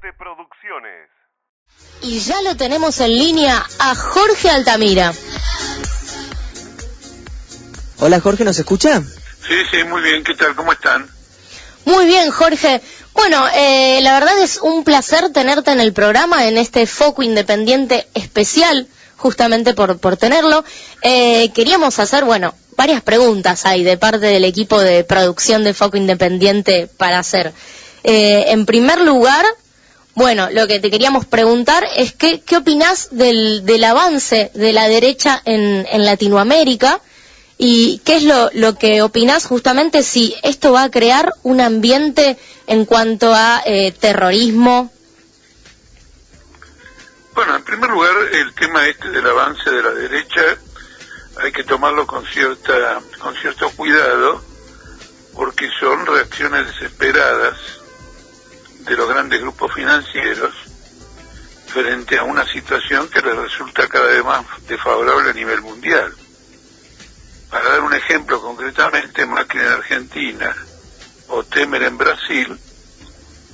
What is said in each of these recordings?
de Producciones. Y ya lo tenemos en línea a Jorge Altamira. Hola Jorge, ¿nos escucha? Sí, muy bien, ¿qué tal? ¿Cómo están? Muy bien, Jorge. Bueno, la verdad es un placer tenerte en el programa, en este Foco Independiente especial, justamente por tenerlo. Queríamos hacer, varias preguntas hay de parte del equipo de producción de Foco Independiente para hacer. En primer lugar, lo que te queríamos preguntar es ¿qué opinás del avance de la derecha en Latinoamérica? ¿Y qué es lo que opinás justamente si esto va a crear un ambiente en cuanto a terrorismo? Bueno, en primer lugar, el tema del avance de la derecha hay que tomarlo con cierto cuidado, porque son reacciones desesperadas de los grandes grupos financieros frente a una situación que les resulta cada vez más desfavorable a nivel mundial. Para dar un ejemplo concretamente, Macri en Argentina o Temer en Brasil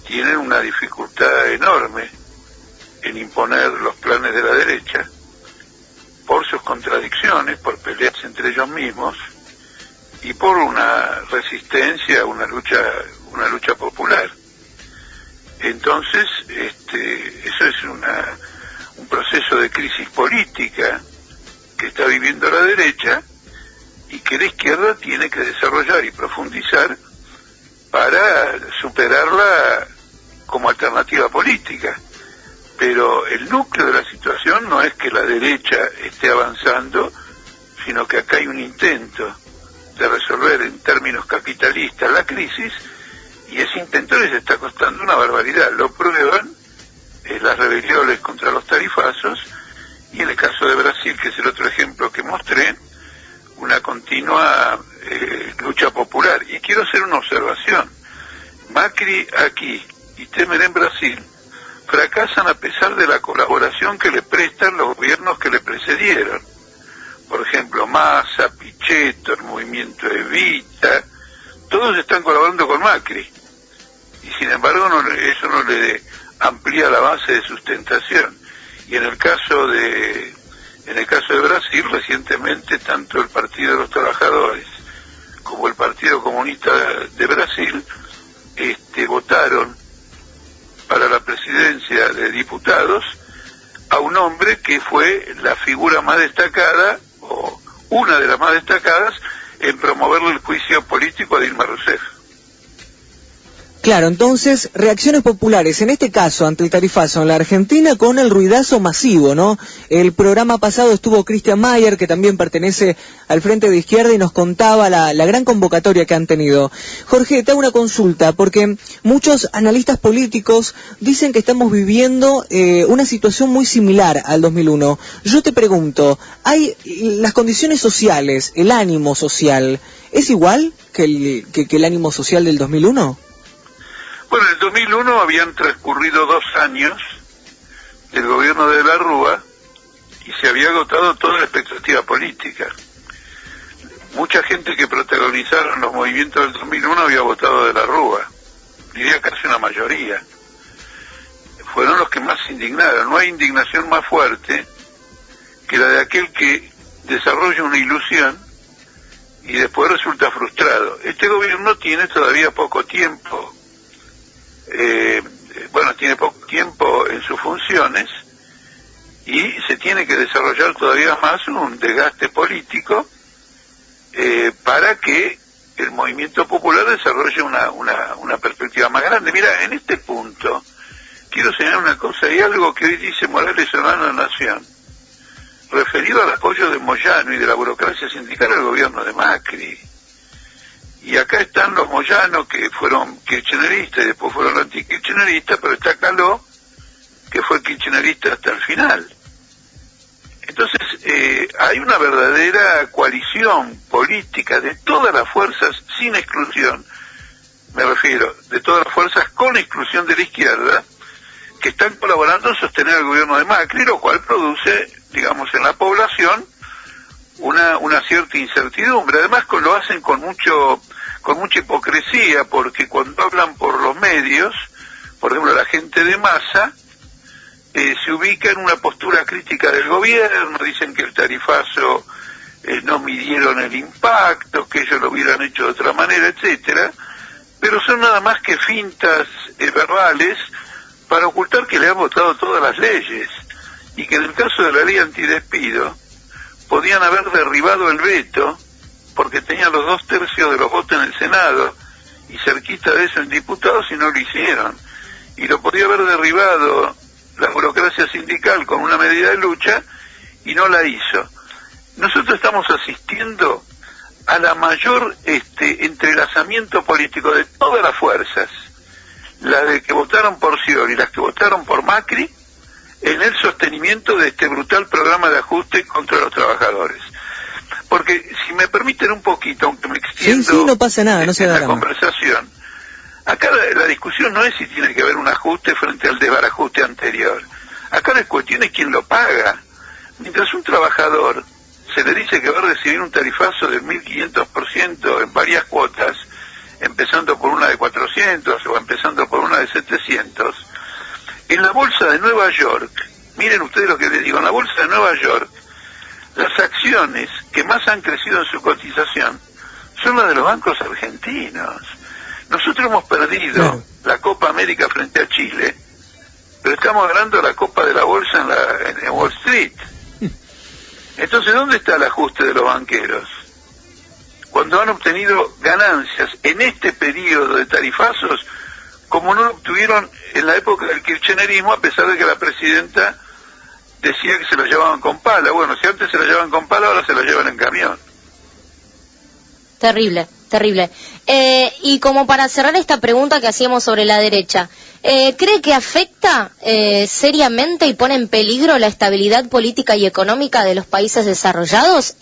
tienen una dificultad enorme en imponer los planes de la derecha por sus contradicciones, por peleas entre ellos mismos y por una resistencia, una lucha popular. Entonces, eso es un proceso de crisis política que está viviendo la derecha y que la izquierda tiene que desarrollar y profundizar para superarla como alternativa política. Pero el núcleo de la situación no es que la derecha esté avanzando, sino que acá hay un intento de resolver en términos capitalistas la crisis, y ese intento les está costando una barbaridad. Lo prueban las rebeliones contra los tarifazos, y en el caso de Brasil, que es el otro ejemplo que mostré, una continua lucha popular. Y quiero hacer una observación. Macri aquí y Temer en Brasil fracasan a pesar de la colaboración que le prestan los gobiernos que le precedieron. Por ejemplo, Massa, Pichetto, el movimiento Evita, todos están colaborando con Macri. Y sin embargo eso no le amplía la base de sustentación. Y en el caso de Brasil, recientemente, tanto el Partido de los Trabajadores como el Partido Comunista de Brasil votaron para la presidencia de diputados a un hombre que fue la figura más destacada, o una de las más destacadas, en promoverle el juicio político a Dilma Rousseff. Claro, entonces, reacciones populares, en este caso, ante el tarifazo en la Argentina, con el ruidazo masivo, ¿no? El programa pasado estuvo Christian Mayer, que también pertenece al Frente de Izquierda, y nos contaba la gran convocatoria que han tenido. Jorge, te hago una consulta, porque muchos analistas políticos dicen que estamos viviendo una situación muy similar al 2001. Yo te pregunto, ¿hay las condiciones sociales, el ánimo social, es igual que el ánimo social del 2001? Bueno, en el 2001 habían transcurrido 2 años del gobierno de la Rúa y se había agotado toda la expectativa política. Mucha gente que protagonizaron los movimientos del 2001 había votado de la Rúa, diría casi una mayoría. Fueron los que más se indignaron. No hay indignación más fuerte que la de aquel que desarrolla una ilusión y después resulta frustrado. Este gobierno tiene todavía poco tiempo. Tiene poco tiempo en sus funciones y se tiene que desarrollar todavía más un desgaste político para que el movimiento popular desarrolle una perspectiva más grande. Mira, en este punto quiero señalar una cosa, hay algo que hoy dice Morales Hermano de Nación, referido al apoyo de Moyano y de la burocracia sindical al gobierno de Macri. Y acá están los Moyano, que fueron kirchneristas y después fueron anti-kirchneristas, pero está Caló, que fue kirchnerista hasta el final. Entonces, hay una verdadera coalición política de todas las fuerzas, sin exclusión, me refiero, de todas las fuerzas con exclusión de la izquierda, que están colaborando en sostener al gobierno de Macri, lo cual produce, digamos, en la población una cierta incertidumbre. Además, lo hacen con mucha hipocresía, porque cuando hablan por los medios Por ejemplo, la gente de Massa se ubica en una postura crítica del gobierno, dicen que el tarifazo no midieron el impacto, que ellos lo hubieran hecho de otra manera, etcétera, pero son nada más que fintas verbales para ocultar que le han votado todas las leyes, y que en el caso de la ley antidespido podían haber derribado el veto porque tenían los 2/3 de los votos en el Senado y cerquita de eso en diputados, y no lo hicieron, y lo podía haber derribado la burocracia sindical con una medida de lucha y no la hizo. Nosotros estamos asistiendo a la mayor entrelazamiento político de todas las fuerzas, las de que votaron por Scioli y las que votaron por Macri, en el sostenimiento de este brutal programa de ajuste contra los trabajadores. Porque, si me permiten un poquito, aunque me extiendo sí, no pasa nada, no se la da conversación, acá la discusión no es si tiene que haber un ajuste frente al desbarajuste anterior. Acá la cuestión es quién lo paga. Mientras un trabajador se le dice que va a recibir un tarifazo del 1500% en varias cuotas, empezando por una de 400 o empezando por una de 700, en la bolsa de Nueva York, miren ustedes lo que les digo, en la bolsa de Nueva York, las acciones que más han crecido en su cotización son las de los bancos argentinos. Nosotros hemos perdido la Copa América frente a Chile, pero estamos ganando la Copa de la Bolsa en Wall Street. Entonces, ¿dónde está el ajuste de los banqueros? Cuando han obtenido ganancias en este periodo de tarifazos, como no lo obtuvieron en la época del kirchnerismo, a pesar de que la presidenta decía que se lo llevaban con pala. Bueno, si antes se lo llevaban con pala, ahora se lo llevan en camión. Terrible, terrible. Y como para cerrar esta pregunta que hacíamos sobre la derecha, ¿cree que afecta seriamente y pone en peligro la estabilidad política y económica de los países desarrollados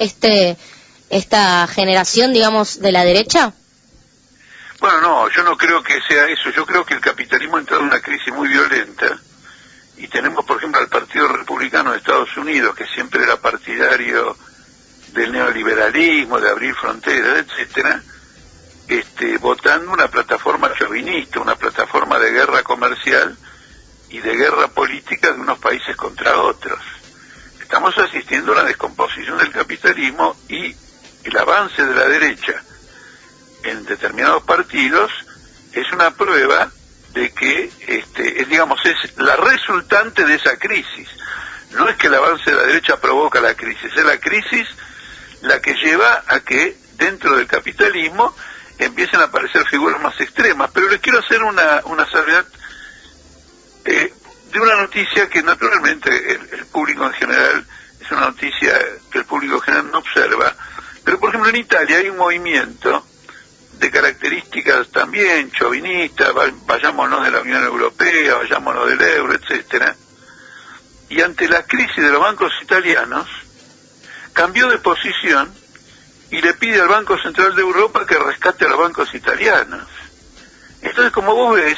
esta generación, digamos, de la derecha? Bueno, no, yo no creo que sea eso. Yo creo que el capitalismo ha entrado en una crisis muy violenta, y tenemos, por ejemplo, al Partido Republicano de Estados Unidos, que siempre era partidario del neoliberalismo, de abrir fronteras, etcétera, votando una plataforma chauvinista, una plataforma de guerra comercial y de guerra política de unos países contra otros. Estamos asistiendo a una descomposición del capitalismo, y el avance de la derecha en determinados partidos es una prueba de que, es la resultante de esa crisis. No es que el avance de la derecha provoca la crisis, es la crisis la que lleva a que dentro del capitalismo empiecen a aparecer figuras más extremas. Pero les quiero hacer una salvedad de una noticia que naturalmente el público en general, es una noticia que el público en general no observa. Pero, por ejemplo, en Italia hay un movimiento de características también chauvinistas, vayámonos de la Unión Europea, vayámonos del euro, etcétera, y ante la crisis de los bancos italianos, cambió de posición y le pide al Banco Central de Europa que rescate a los bancos italianos. Entonces, como vos ves,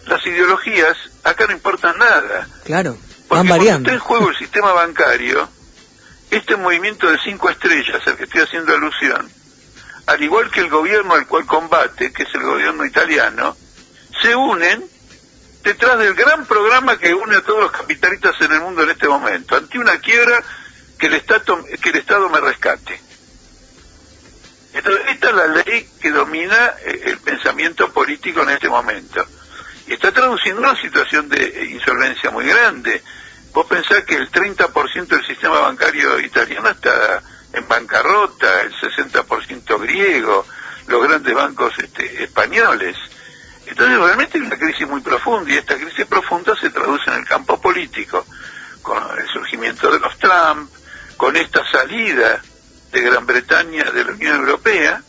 las ideologías acá no importan nada. Claro, van variando. Porque está en juego el sistema bancario, este movimiento de 5 estrellas al que estoy haciendo alusión, al igual que el gobierno al cual combate, que es el gobierno italiano, se unen detrás del gran programa que une a todos los capitalistas en el mundo en este momento, ante una quiebra que el Estado me rescate. Entonces, esta es la ley que domina el pensamiento político en este momento, y está traduciendo una situación de insolvencia muy grande. Vos pensás que el 30% del sistema bancario italiano está en bancarrota, el 60% griego, los grandes bancos españoles. Entonces, realmente es una crisis muy profunda, y esta crisis profunda se traduce en el campo político, con el surgimiento de los Trump, con esta salida de Gran Bretaña de la Unión Europea,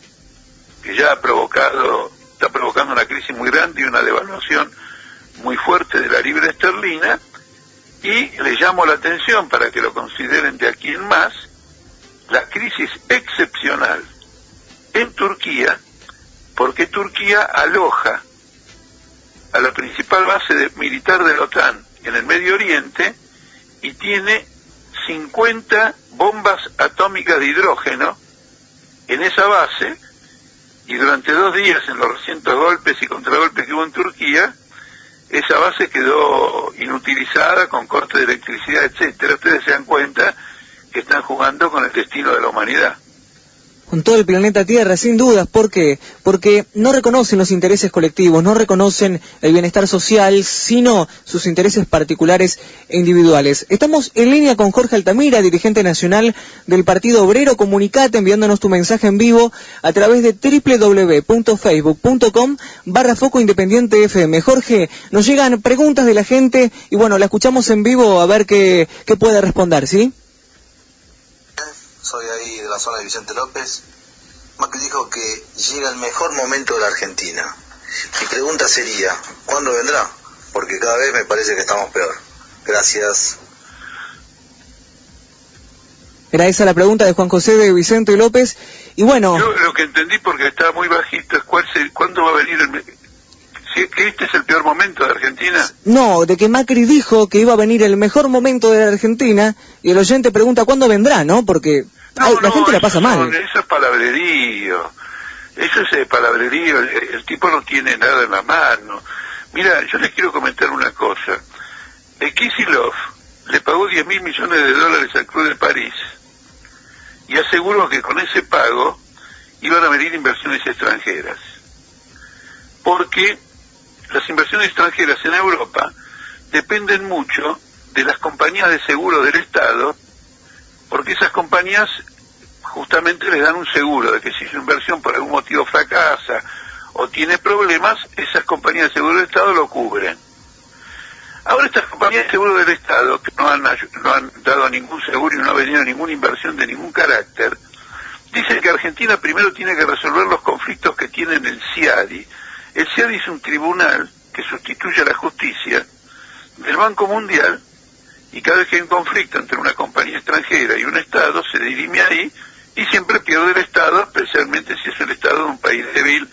que ya está provocando una crisis muy grande y una devaluación muy fuerte de la libra esterlina. Y le llamo la atención, para que lo consideren de aquí en más, la crisis excepcional en Turquía, porque Turquía aloja a la principal base militar de la OTAN en el Medio Oriente, y tiene 50 bombas atómicas de hidrógeno en esa base, y durante 2 días, en los recientes golpes y contragolpes que hubo en Turquía, esa base quedó inutilizada con corte de electricidad, etcétera. Ustedes se dan cuenta que están jugando con el destino de la humanidad. Con todo el planeta Tierra, sin dudas. ¿Por qué? Porque no reconocen los intereses colectivos, no reconocen el bienestar social, sino sus intereses particulares e individuales. Estamos en línea con Jorge Altamira, dirigente nacional del Partido Obrero. Comunicate enviándonos tu mensaje en vivo a través de www.facebook.com/Foco Independiente FM. Jorge, nos llegan preguntas de la gente y bueno, la escuchamos en vivo a ver qué puede responder, ¿sí? Soy ahí de la zona de Vicente López. Macri dijo que llega el mejor momento de la Argentina. Mi pregunta sería, ¿cuándo vendrá? Porque cada vez me parece que estamos peor. Gracias. Era esa la pregunta de Juan José de Vicente López. Y bueno... Yo lo que entendí, porque estaba muy bajito, es cuándo va a venir que este es el peor momento de Argentina. No, de que Macri dijo que iba a venir el mejor momento de la Argentina, y el oyente pregunta cuándo vendrá, ¿no? Porque la gente la pasa mal. Eso es palabrerío. Eso es palabrerío. El tipo no tiene nada en la mano. Mira, yo les quiero comentar una cosa. Kicillof le pagó $10.000 millones al Club de París y aseguró que con ese pago iban a venir inversiones extranjeras. Porque las inversiones extranjeras en Europa dependen mucho de las compañías de seguro del Estado, porque esas compañías justamente les dan un seguro de que si su inversión por algún motivo fracasa o tiene problemas, esas compañías de seguro del Estado lo cubren. Ahora estas compañías de seguro del Estado, que no han dado ningún seguro y no ha venido ninguna inversión de ningún carácter, dicen que Argentina primero tiene que resolver los conflictos que tiene en el CIADI. El CIADI es un tribunal que sustituye a la justicia del Banco Mundial, y cada vez que hay un conflicto entre una compañía extranjera y un Estado, se dirime ahí y siempre pierde el Estado, especialmente si es el Estado de un país débil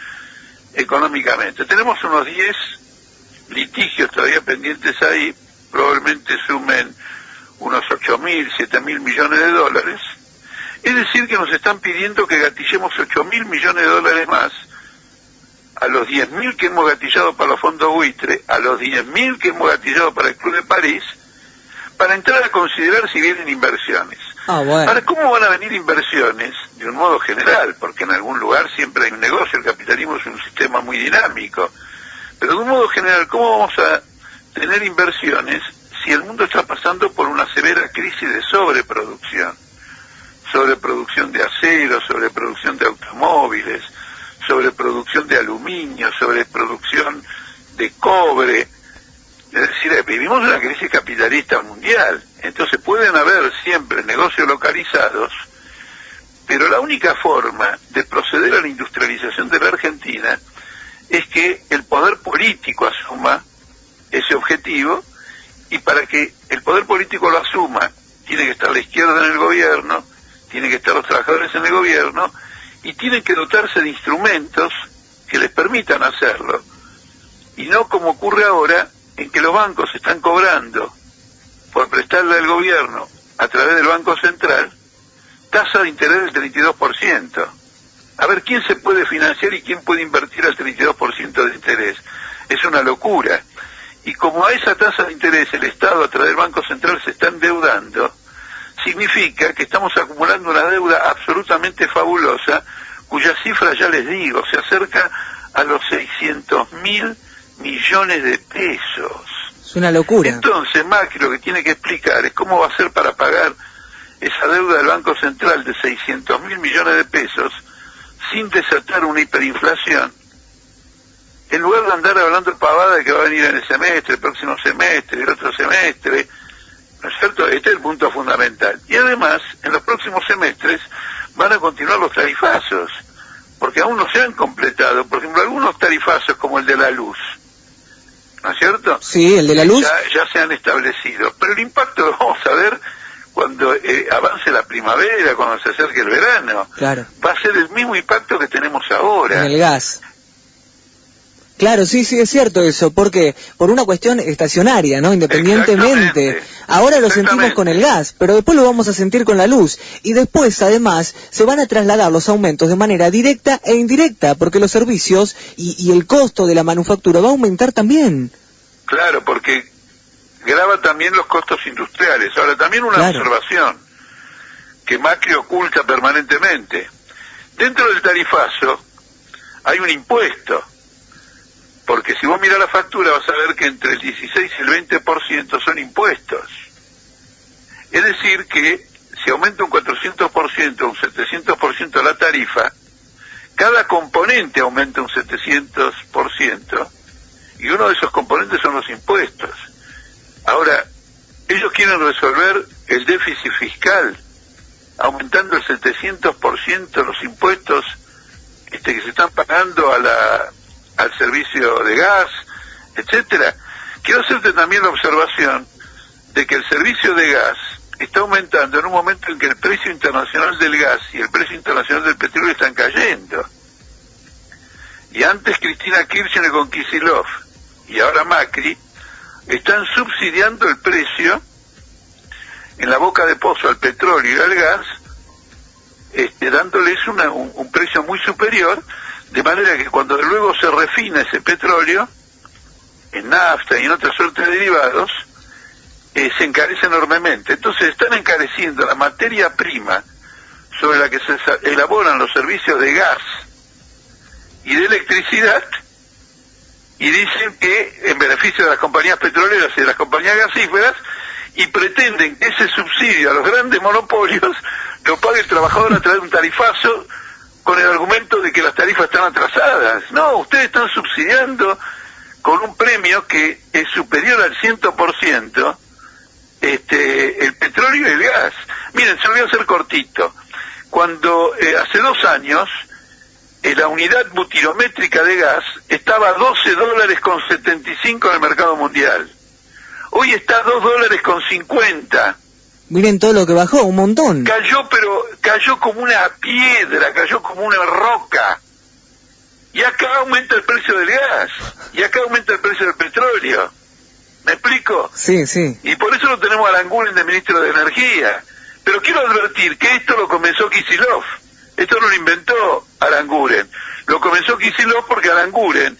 económicamente. Tenemos unos 10 litigios todavía pendientes ahí, probablemente sumen unos 8.000, 7.000 millones de dólares. Es decir, que nos están pidiendo que gatillemos 8.000 millones de dólares más a los 10.000 que hemos gatillado para los fondos buitre, a los 10.000 que hemos gatillado para el Club de París, para entrar a considerar si vienen inversiones. Bueno. Ahora, ¿cómo van a venir inversiones? De un modo general, porque en algún lugar siempre hay un negocio, el capitalismo es un sistema muy dinámico, pero de un modo general, ¿cómo vamos a tener inversiones si el mundo está pasando por una severa crisis de sobreproducción? Sobreproducción de acero, sobreproducción de automóviles, sobreproducción de aluminio, sobreproducción de cobre. Es decir, vivimos una crisis capitalista mundial, entonces pueden haber siempre negocios localizados, pero la única forma de proceder a la industrialización de la Argentina es que el poder político asuma ese objetivo, y para que el poder político lo asuma, tiene que estar la izquierda en el gobierno, tienen que estar los trabajadores en el gobierno, y tienen que dotarse de instrumentos que les permitan hacerlo, y no como ocurre ahora, en que los bancos están cobrando por prestarle al gobierno a través del Banco Central tasa de interés del 32%. A ver, ¿quién se puede financiar y quién puede invertir al 32% de interés? Es una locura. Y como a esa tasa de interés el Estado a través del Banco Central se está endeudando, significa que estamos acumulando una deuda absolutamente fabulosa, cuya cifra, ya les digo, se acerca a los 600.000 millones de pesos. Es una locura. Entonces Macri lo que tiene que explicar es cómo va a hacer para pagar esa deuda del Banco Central de 600.000 millones de pesos sin desatar una hiperinflación, en lugar de andar hablando pavada de que va a venir en el semestre, el próximo semestre, el otro semestre, ¿no es cierto? Este es el punto fundamental. Y además, en los próximos semestres van a continuar los tarifazos, porque aún no se han completado, por ejemplo, algunos tarifazos como el de la luz, ¿no es cierto? Sí, el de la luz. Ya se han establecido, pero el impacto lo vamos a ver cuando avance la primavera, cuando se acerque el verano. Claro. Va a ser el mismo impacto que tenemos ahora. En el gas. Claro, sí, es cierto eso, porque por una cuestión estacionaria, ¿no? Independientemente. Ahora lo sentimos con el gas, pero después lo vamos a sentir con la luz. Y después, además, se van a trasladar los aumentos de manera directa e indirecta, porque los servicios y el costo de la manufactura va a aumentar también. Claro, porque grava también los costos industriales. Ahora, también una observación que Macri oculta permanentemente. Dentro del tarifazo hay un impuesto, porque si vos mirás la factura vas a ver que entre el 16 y el 20% son impuestos. Es decir que si aumenta un 400%, un 700% la tarifa, cada componente aumenta un 700%, y uno de esos componentes son los impuestos. Ahora, ellos quieren resolver el déficit fiscal aumentando el 700% los impuestos que se están pagando al servicio de gas, etcétera. Quiero hacerte también la observación de que el servicio de gas está aumentando en un momento en que el precio internacional del gas y el precio internacional del petróleo están cayendo. Y antes Cristina Kirchner con Kicillof y ahora Macri están subsidiando el precio en la boca de pozo al petróleo y al gas, dándoles un precio muy superior, de manera que cuando luego se refina ese petróleo en nafta y en otra suerte de derivados, se encarece enormemente. Entonces están encareciendo la materia prima sobre la que se elaboran los servicios de gas y de electricidad, y dicen que en beneficio de las compañías petroleras y de las compañías gasíferas, y pretenden que ese subsidio a los grandes monopolios lo pague el trabajador a través de un tarifazo con el argumento de que las tarifas están atrasadas. No, ustedes están subsidiando con un premio que es superior al 100% el petróleo y el gas. Miren, se lo voy a hacer cortito. Cuando hace 2 años la unidad butirométrica de gas estaba a $12.75 en el mercado mundial. Hoy está a $2.50. Miren todo lo que bajó, un montón. Cayó como una piedra, cayó como una roca. Y acá aumenta el precio del gas, y acá aumenta el precio del petróleo. ¿Me explico? Sí, sí. Y por eso lo tenemos a Aranguren de ministro de Energía. Pero quiero advertir que esto lo comenzó Kicillof. Esto no lo inventó Aranguren. Lo comenzó Kicillof porque Aranguren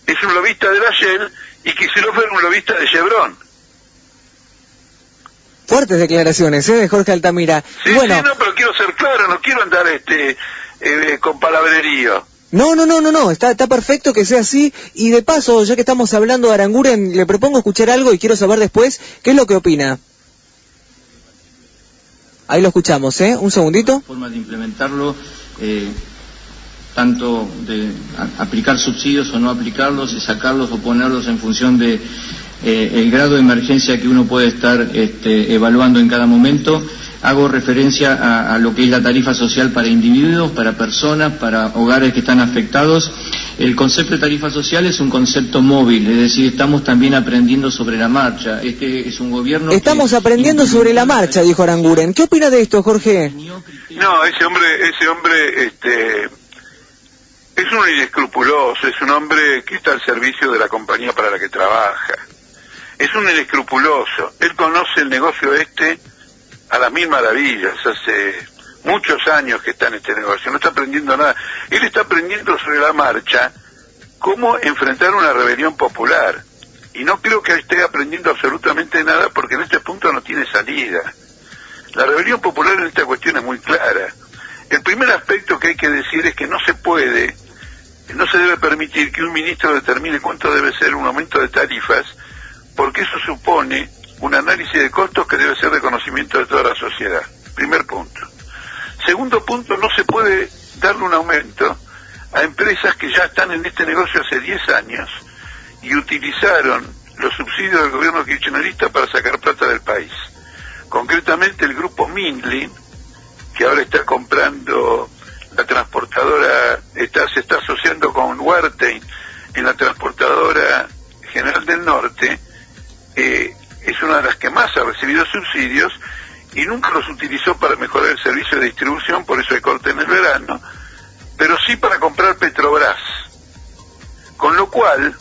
es un lobista de la Shell y Kicillof era un lobista de Chevron. Fuertes declaraciones, de Jorge Altamira. Sí, bueno, sí, no, pero quiero ser claro, no quiero andar con palabrerío. No, está perfecto que sea así, y de paso, ya que estamos hablando de Aranguren, le propongo escuchar algo y quiero saber después qué es lo que opina. Ahí lo escuchamos, un segundito. Forma de implementarlo, tanto de aplicar subsidios o no aplicarlos, y sacarlos o ponerlos en función de el grado de emergencia que uno puede estar evaluando en cada momento. Hago referencia a lo que es la tarifa social para individuos, para personas, para hogares que están afectados. El concepto de tarifa social es un concepto móvil, es decir, estamos también aprendiendo sobre la marcha. Es un gobierno. Estamos aprendiendo sobre la marcha, dijo Aranguren. ¿Qué opina de esto, Jorge? No, ese hombre es un inescrupuloso, es un hombre que está al servicio de la compañía para la que trabaja. Es un inescrupuloso. Él conoce el negocio a las mil maravillas. Hace muchos años que está en este negocio, no está aprendiendo nada. Él está aprendiendo sobre la marcha cómo enfrentar una rebelión popular. Y no creo que esté aprendiendo absolutamente nada, porque en este punto no tiene salida. La rebelión popular en esta cuestión es muy clara. El primer aspecto que hay que decir es que no se debe permitir que un ministro determine cuánto debe ser un aumento de tarifas, porque eso supone un análisis de costos que debe ser de conocimiento de toda la sociedad. Primer punto. Segundo punto, no se puede darle un aumento a empresas que ya están en este negocio hace 10 años y utilizaron los subsidios del gobierno kirchnerista para sacar plata del país. Concretamente el grupo Mindlin, que ahora está comprando la transportadora, se está asociando con Wertheim en la transportadora General del Norte, es una de las que más ha recibido subsidios y nunca los utilizó para mejorar el servicio de distribución, por eso hay corte en el verano, pero sí para comprar Petrobras, con lo cual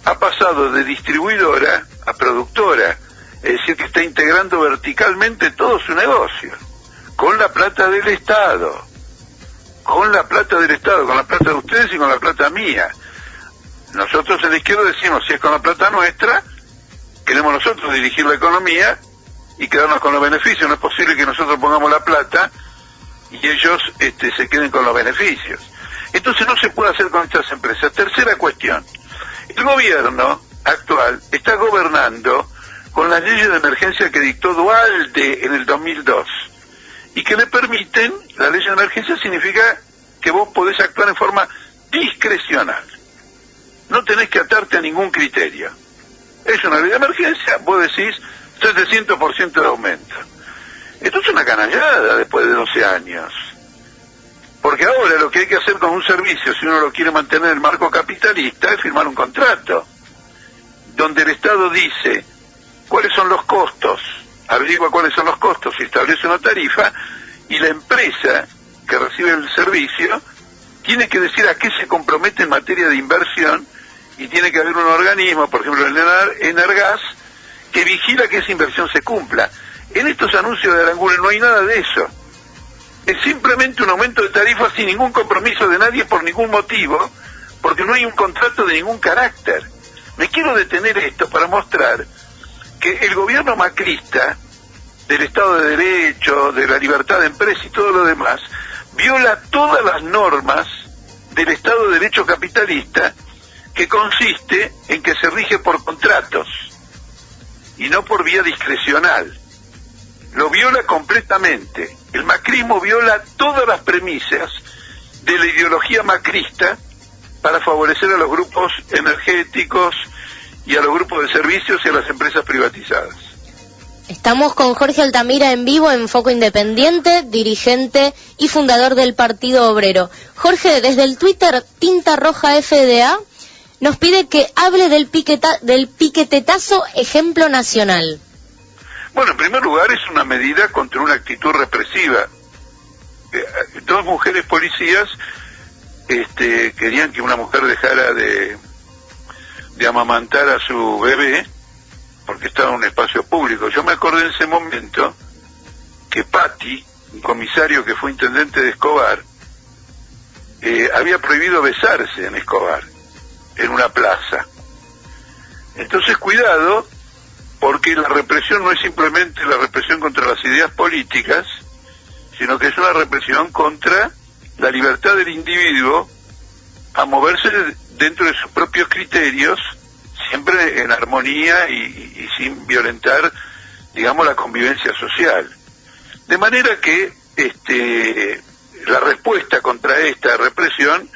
ha pasado de distribuidora a productora, es decir, que está integrando verticalmente todo su negocio, con la plata del Estado, con la plata de ustedes y con la plata mía. Nosotros en la izquierda decimos, si es con la plata nuestra, queremos nosotros dirigir la economía y quedarnos con los beneficios. No es posible que nosotros pongamos la plata y ellos se queden con los beneficios. Entonces no se puede hacer con estas empresas. Tercera cuestión, el gobierno actual está gobernando con las leyes de emergencia que dictó Duhalde en el 2002 y que le permiten, la ley de emergencia significa que vos podés actuar en forma discrecional, no tenés que atarte a ningún criterio. Es una ley de emergencia, vos decís 700% de aumento. Esto es una canallada después de 12 años. Porque ahora lo que hay que hacer con un servicio, si uno lo quiere mantener en el marco capitalista, es firmar un contrato, donde el Estado dice cuáles son los costos, averigua cuáles son los costos y establece una tarifa, y la empresa que recibe el servicio tiene que decir a qué se compromete en materia de inversión, y tiene que haber un organismo, por ejemplo el Energas, que vigila que esa inversión se cumpla. En estos anuncios de Aranguren no hay nada de eso. Es simplemente un aumento de tarifas sin ningún compromiso de nadie por ningún motivo, porque no hay un contrato de ningún carácter. Me quiero detener esto para mostrar que el gobierno macrista, del Estado de Derecho, de la libertad de empresa y todo lo demás, viola todas las normas del Estado de Derecho capitalista, que consiste en que se rige por contratos y no por vía discrecional. Lo viola completamente. El macrismo viola todas las premisas de la ideología macrista para favorecer a los grupos energéticos y a los grupos de servicios y a las empresas privatizadas. Estamos con Jorge Altamira en vivo en Foco Independiente, dirigente y fundador del Partido Obrero. Jorge, desde el Twitter Tinta Roja FDA nos pide que hable del piquetetazo ejemplo nacional. Bueno, en primer lugar es una medida contra una actitud represiva. Dos mujeres policías querían que una mujer dejara de amamantar a su bebé porque estaba en un espacio público. Yo me acordé en ese momento que Patti, un comisario que fue intendente de Escobar, había prohibido besarse en Escobar, en una plaza. Entonces cuidado, porque la represión no es simplemente la represión contra las ideas políticas, sino que es una represión contra la libertad del individuo a moverse dentro de sus propios criterios, siempre en armonía y sin violentar, digamos, la convivencia social. De manera que la respuesta contra esta represión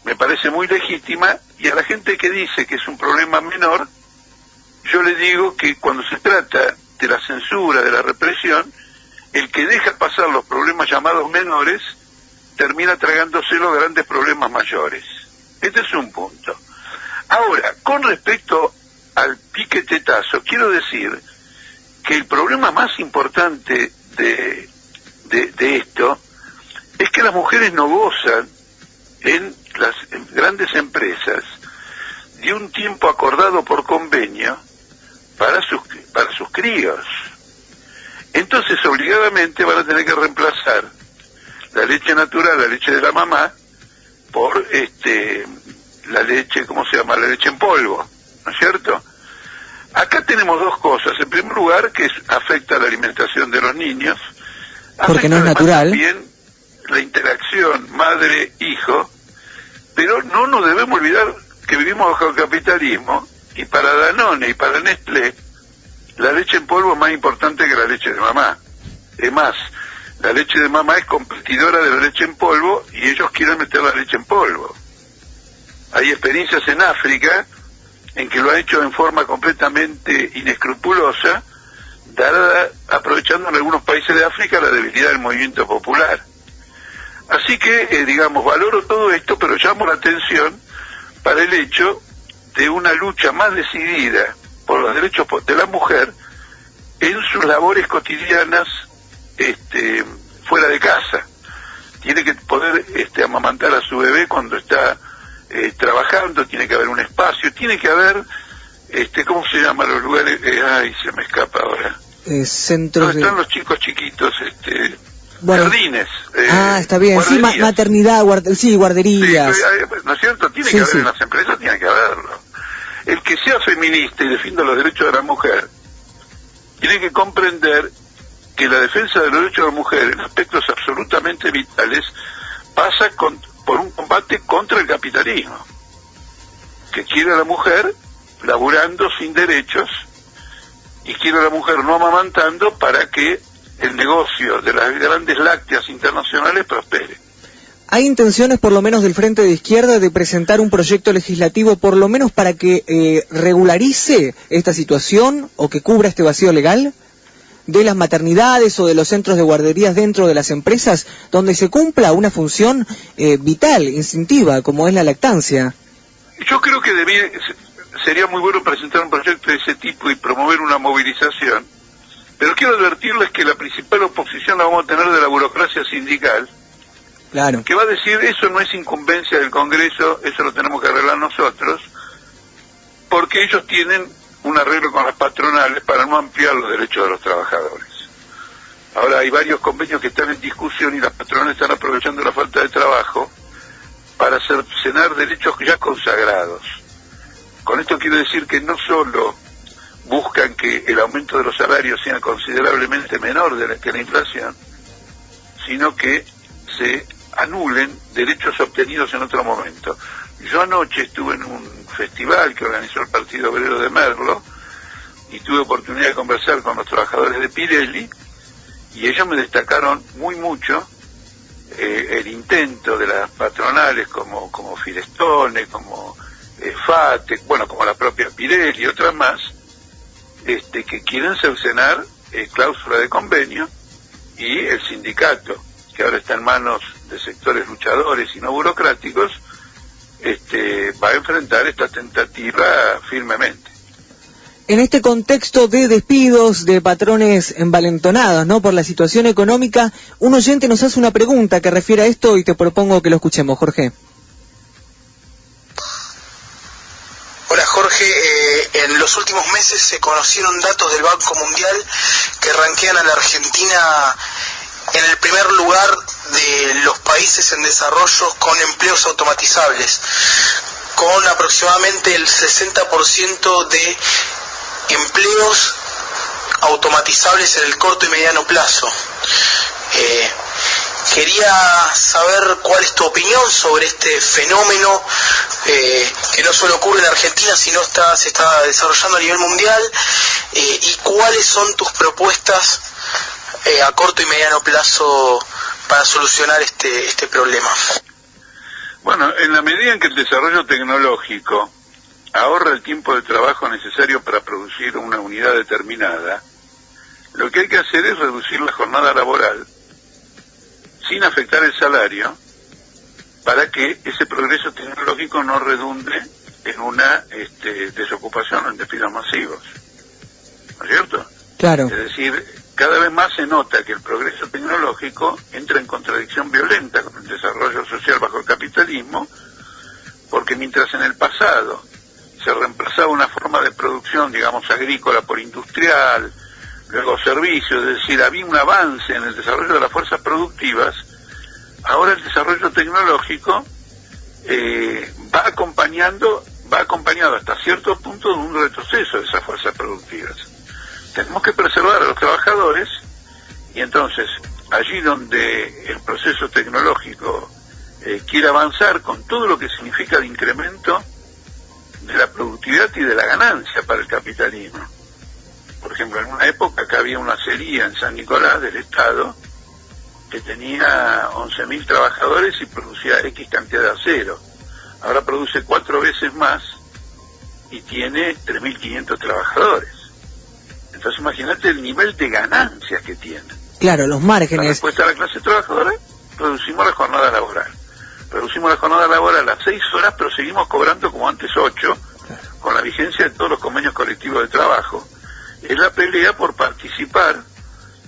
me parece muy legítima, y a la gente que dice que es un problema menor, yo le digo que cuando se trata de la censura, de la represión, el que deja pasar los problemas llamados menores termina tragándose los grandes problemas mayores. Este es un punto. Ahora, con respecto al piquetetazo, quiero decir que el problema más importante de esto es que las mujeres no gozan en las grandes empresas de un tiempo acordado por convenio para sus críos. Entonces obligadamente van a tener que reemplazar la leche natural, la leche de la mamá, por la leche, ¿cómo se llama? La leche en polvo, ¿no es cierto? Acá tenemos dos cosas. En primer lugar, que afecta a la alimentación de los niños, porque no es natural. También la interacción madre-hijo, pero no nos debemos olvidar que vivimos bajo el capitalismo, y para Danone y para Nestlé la leche en polvo es más importante que la leche de mamá. Es más, la leche de mamá es competidora de la leche en polvo y ellos quieren meter la leche en polvo. Hay experiencias en África en que lo han hecho en forma completamente inescrupulosa, aprovechando en algunos países de África la debilidad del movimiento popular. Así que, digamos, valoro todo esto, pero llamo la atención para el hecho de una lucha más decidida por los derechos de la mujer en sus labores cotidianas fuera de casa. Tiene que poder amamantar a su bebé cuando está trabajando, tiene que haber un espacio, tiene que haber, ¿cómo se llaman los lugares? Ay, se me escapa ahora. Centros ¿Dónde están los chicos chiquitos? Bueno, jardines. Está bien, sí, maternidad, guardería. Sí, ¿no es cierto? Tiene que haber en las empresas, tiene que haber. sea feminista y defienda los derechos de la mujer, tiene que comprender que la defensa de los derechos de la mujer en aspectos absolutamente vitales pasa por un combate contra el capitalismo, que quiere a la mujer laburando sin derechos y quiere a la mujer no amamantando para que el negocio de las grandes lácteas internacionales prospere. ¿Hay intenciones, por lo menos del Frente de Izquierda, de presentar un proyecto legislativo, por lo menos para que regularice esta situación o que cubra este vacío legal de las maternidades o de los centros de guarderías dentro de las empresas, donde se cumpla una función vital, instintiva, como es la lactancia? Yo creo que sería muy bueno presentar un proyecto de ese tipo y promover una movilización, pero quiero advertirles que la principal oposición la vamos a tener de la burocracia sindical, claro, que va a decir eso no es incumbencia del Congreso, eso lo tenemos que arreglar nosotros, porque ellos tienen un arreglo con las patronales para no ampliar los derechos de los trabajadores. Ahora hay varios convenios que están en discusión y las patronales están aprovechando la falta de trabajo para cercenar derechos ya consagrados. Con esto quiero decir que no solo buscan que el aumento de los salarios sea considerablemente menor que la inflación, sino que se anulen derechos obtenidos en otro momento. Yo anoche estuve en un festival que organizó el Partido Obrero de Merlo y tuve oportunidad de conversar con los trabajadores de Pirelli y ellos me destacaron mucho el intento de las patronales como Firestone, como FATE, bueno, como la propia Pirelli y otras más, que quieren cercenar cláusula de convenio, y el sindicato, que ahora está en manos de sectores luchadores y no burocráticos, va a enfrentar esta tentativa firmemente. En este contexto de despidos, de patrones envalentonados, ¿no?, por la situación económica, un oyente nos hace una pregunta que refiere a esto y te propongo que lo escuchemos, Jorge. Hola Jorge, en los últimos meses se conocieron datos del Banco Mundial que ranquean a la Argentina en el primer lugar de los países en desarrollo con empleos automatizables, con aproximadamente el 60% de empleos automatizables en el corto y mediano plazo. Quería saber cuál es tu opinión sobre este fenómeno que no solo ocurre en Argentina, sino se está desarrollando a nivel mundial, y cuáles son tus propuestas a corto y mediano plazo para solucionar este problema. Bueno, en la medida en que el desarrollo tecnológico ahorra el tiempo de trabajo necesario para producir una unidad determinada, lo que hay que hacer es reducir la jornada laboral sin afectar el salario, para que ese progreso tecnológico no redunde en una desocupación o en despidos masivos. ¿No es cierto? Claro. Es decir, cada vez más se nota que el progreso tecnológico entra en contradicción violenta con el desarrollo social bajo el capitalismo, porque mientras en el pasado se reemplazaba una forma de producción, digamos, agrícola por industrial, luego servicios, es decir, había un avance en el desarrollo de las fuerzas productivas, ahora el desarrollo tecnológico va acompañado hasta cierto punto de un retroceso de esas fuerzas productivas. Tenemos que preservar a los trabajadores, y entonces allí donde el proceso tecnológico quiere avanzar con todo lo que significa el incremento de la productividad y de la ganancia para el capitalismo. Por ejemplo, en una época que había una acería en San Nicolás del Estado que tenía 11.000 trabajadores y producía X cantidad de acero. Ahora produce 4 veces más y tiene 3.500 trabajadores. Entonces imagínate el nivel de ganancias que tiene. Claro, los márgenes. La respuesta a la clase trabajadora, reducimos la jornada laboral. Reducimos la jornada laboral a 6 horas, pero seguimos cobrando como antes 8, con la vigencia de todos los convenios colectivos de trabajo. Es la pelea por participar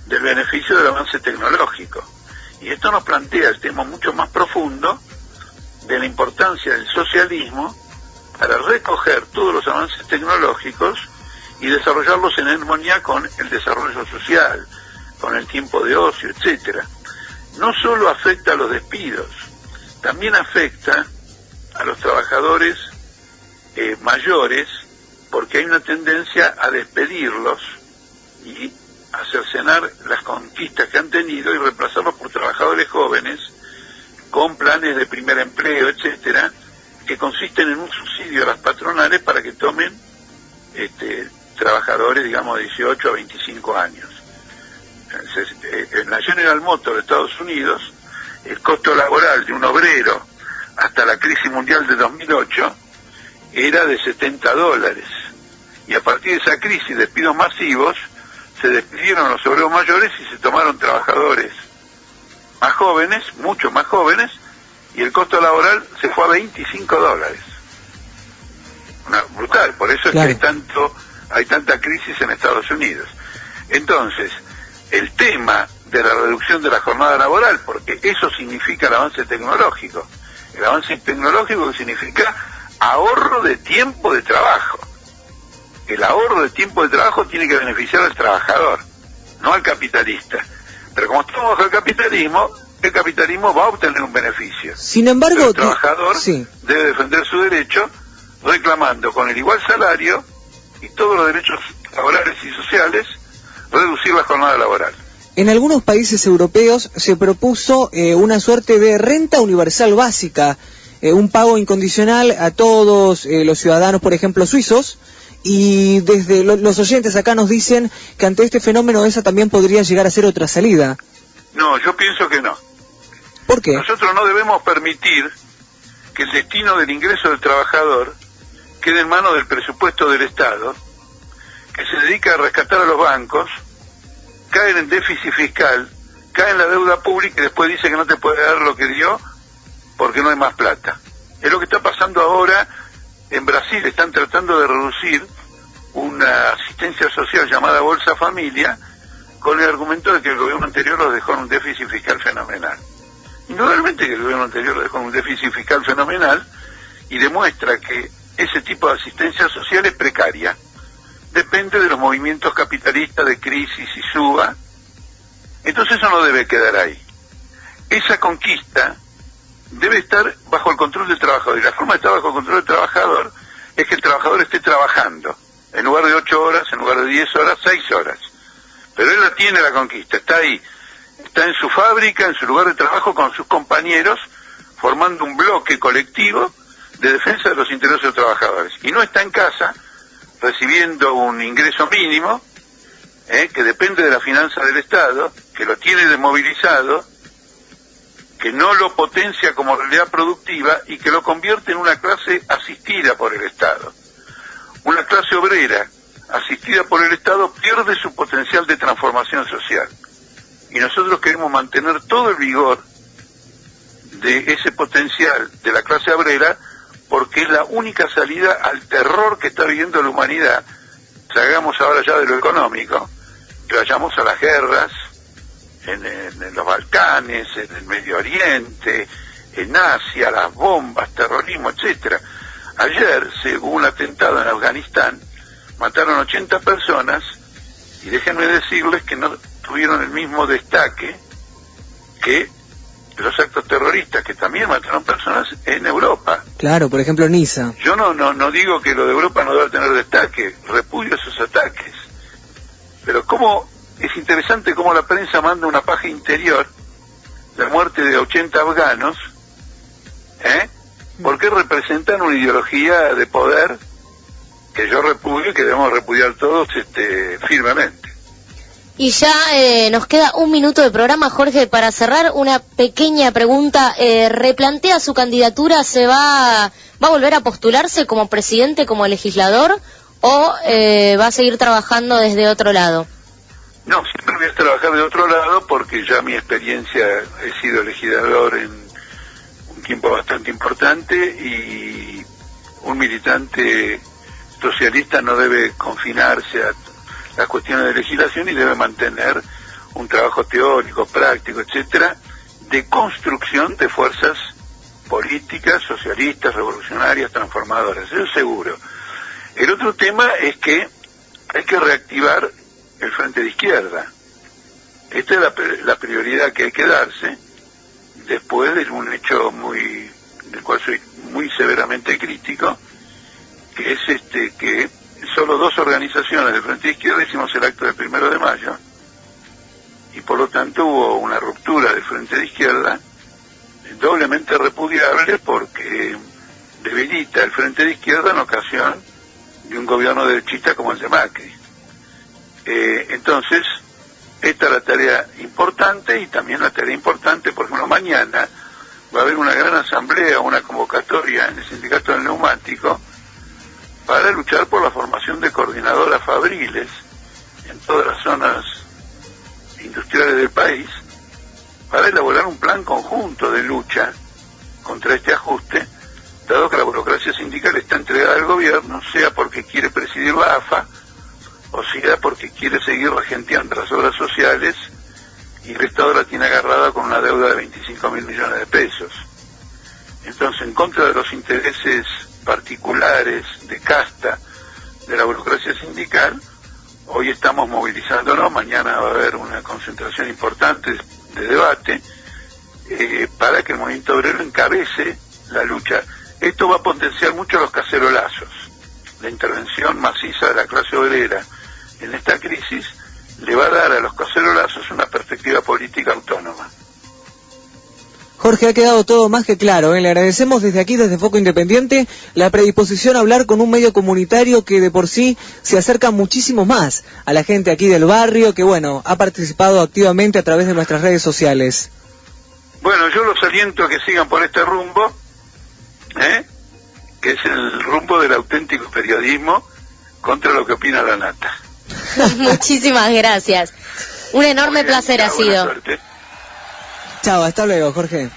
del beneficio del avance tecnológico. Y esto nos plantea el tema mucho más profundo de la importancia del socialismo para recoger todos los avances tecnológicos y desarrollarlos en armonía con el desarrollo social, con el tiempo de ocio, etcétera. No solo afecta a los despidos, también afecta a los trabajadores mayores, porque hay una tendencia a despedirlos y a cercenar las conquistas que han tenido y reemplazarlos por trabajadores jóvenes con planes de primer empleo, etcétera, que consisten en un subsidio a las patronales para que tomen trabajadores, digamos, de 18 a 25 años. En la General Motors de Estados Unidos, el costo laboral de un obrero hasta la crisis mundial de 2008 era de $70. Y a partir de esa crisis, despidos masivos, se despidieron los obreros mayores y se tomaron trabajadores más jóvenes, mucho más jóvenes, y el costo laboral se fue a $25. Brutal, por eso es claro, que hay tanta crisis en Estados Unidos. Entonces, el tema de la reducción de la jornada laboral, porque eso significa el avance tecnológico. El avance tecnológico significa ahorro de tiempo de trabajo. El ahorro de tiempo de trabajo tiene que beneficiar al trabajador, no al capitalista. Pero como estamos bajo el capitalismo va a obtener un beneficio. Sin embargo, pero el trabajador sí, debe defender su derecho reclamando con el igual salario y todos los derechos laborales y sociales, reducir la jornada laboral. en algunos países europeos se propuso una suerte de renta universal básica, un pago incondicional a todos los ciudadanos, por ejemplo, suizos, y desde los oyentes acá nos dicen que ante este fenómeno esa también podría llegar a ser otra salida. No, yo pienso que no. ¿Por qué? Nosotros no debemos permitir que el destino del ingreso del trabajador quede en manos del presupuesto del Estado, que se dedica a rescatar a los bancos, caen en déficit fiscal, cae en la deuda pública y después dice que no te puede dar lo que dio porque no hay más plata. Es lo que está pasando ahora en Brasil. Están tratando de reducir una asistencia social llamada Bolsa Familia con el argumento de que el gobierno anterior los dejó en un déficit fiscal fenomenal. Indudablemente que el gobierno anterior los dejó en un déficit fiscal fenomenal y demuestra que ese tipo de asistencia social es precaria. Depende de los movimientos capitalistas de crisis y suba. Entonces eso no debe quedar ahí. Esa conquista debe estar bajo el control del trabajador. Y la forma de estar bajo el control del trabajador es que el trabajador esté trabajando. En lugar de 8 horas, en lugar de 10 horas, 6 horas. Pero él la tiene, la conquista. Está ahí. Está en su fábrica, en su lugar de trabajo con sus compañeros, formando un bloque colectivo de defensa de los intereses de los trabajadores. Y no está en casa recibiendo un ingreso mínimo, que depende de la finanza del Estado, que lo tiene desmovilizado, que no lo potencia como realidad productiva y que lo convierte en una clase asistida por el Estado. Una clase obrera asistida por el Estado pierde su potencial de transformación social. Y nosotros queremos mantener todo el vigor de ese potencial de la clase obrera, porque es la única salida al terror que está viviendo la humanidad. Salgamos ahora ya de lo económico, que vayamos a las guerras en los Balcanes, en el Medio Oriente, en Asia, las bombas, terrorismo, etcétera. Ayer hubo un atentado en Afganistán, mataron 80 personas, y déjenme decirles que no tuvieron el mismo destaque que los actos terroristas, que también mataron personas en Europa. Claro, por ejemplo, Niza. Yo no digo que lo de Europa no deba tener destaque, repudio esos ataques. Pero cómo es interesante cómo la prensa manda una paja interior, la muerte de 80 afganos, porque representan una ideología de poder que yo repudio y que debemos repudiar todos firmemente. Y ya nos queda un minuto de programa, Jorge, para cerrar una pequeña pregunta. ¿Replantea su candidatura? ¿Va a volver a postularse como presidente, como legislador, o va a seguir trabajando desde otro lado? No, siempre voy a trabajar de otro lado porque ya mi experiencia, he sido legislador en un tiempo bastante importante y un militante socialista no debe confinarse a las cuestiones de legislación y debe mantener un trabajo teórico, práctico, etcétera, de construcción de fuerzas políticas, socialistas, revolucionarias, transformadoras, eso seguro. El otro tema es que hay que reactivar el frente de izquierda. Esta es la prioridad que hay que darse después de un hecho del cual soy muy severamente crítico, que es que solo 2 organizaciones del Frente de Izquierda hicimos el acto del 1 de mayo, y por lo tanto hubo una ruptura del Frente de Izquierda doblemente repudiable, porque debilita el Frente de Izquierda en ocasión de un gobierno derechista como el de Macri. Entonces, esta es la tarea importante, y también la tarea importante, por ejemplo, mañana va a haber una gran asamblea, una convocatoria en el Sindicato del Neumático para luchar por la formación de coordinadoras fabriles en todas las zonas industriales del país, para elaborar un plan conjunto de lucha contra este ajuste, dado que la burocracia sindical está entregada al gobierno, sea porque quiere presidir la AFA, o sea porque quiere seguir regenteando las obras sociales, y el Estado la tiene agarrada con una deuda de 25.000 millones de pesos. Entonces, en contra de los intereses particulares de casta de la burocracia sindical, hoy estamos movilizándonos, mañana va a haber una concentración importante de debate para que el movimiento obrero encabece la lucha. Esto va a potenciar mucho los cacerolazos. La intervención maciza de la clase obrera en esta crisis le va a dar a los cacerolazos una perspectiva política autónoma. Jorge, ha quedado todo más que claro, ¿eh? Le agradecemos desde aquí, desde Foco Independiente, la predisposición a hablar con un medio comunitario que de por sí se acerca muchísimo más a la gente aquí del barrio, que bueno, ha participado activamente a través de nuestras redes sociales. Bueno, yo los aliento a que sigan por este rumbo, que es el rumbo del auténtico periodismo contra lo que opina la nata. Muchísimas gracias. Un enorme placer ha sido. Suerte. Chao, hasta luego, Jorge.